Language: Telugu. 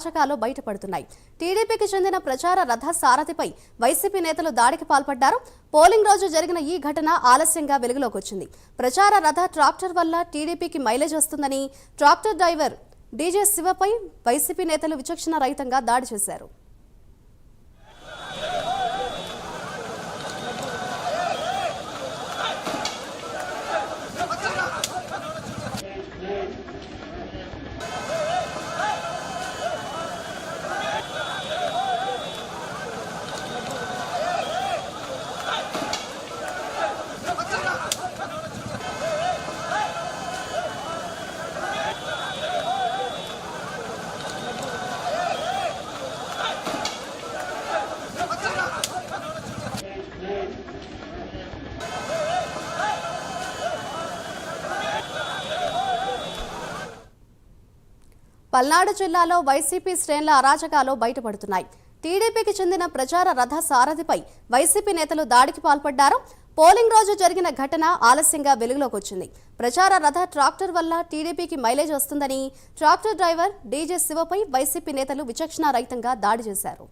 అరాచకాలు బయటపడుతున్నాయి. టీడీపీకి చెందిన ప్రచార రథ సారథిపై వైసీపీ నేతలు దాడికి పాల్పడ్డారు. పోలింగ్ రోజు జరిగిన ఈ ఘటన ఆలస్యంగా వెలుగులోకి వచ్చింది. ప్రచార రథ ట్రాక్టర్ వల్ల టీడీపీకి మైలేజ్ వస్తుందని ట్రాక్టర్ డ్రైవర్ డీజే శివపై వైసీపీ నేతలు విచక్షణ రహితంగా దాడి చేశారు. పల్నాడు జిల్లాలో వైసీపీ శ్రేణుల అరాచకాలు బయటపడుతున్నాయి. టీడీపీకి చెందిన ప్రచార రథ సారథిపై వైసీపీ నేతలు దాడికి పాల్పడ్డారు. పోలింగ్ రోజు జరిగిన ఘటన ఆలస్యంగా వెలుగులోకి వచ్చింది. ప్రచార రథ ట్రాక్టర్ వల్ల టీడీపీకి మైలేజ్ వస్తుందని ట్రాక్టర్ డ్రైవర్ డీజే శివపై వైసీపీ నేతలు విచక్షణ రహితంగా దాడి చేశారు.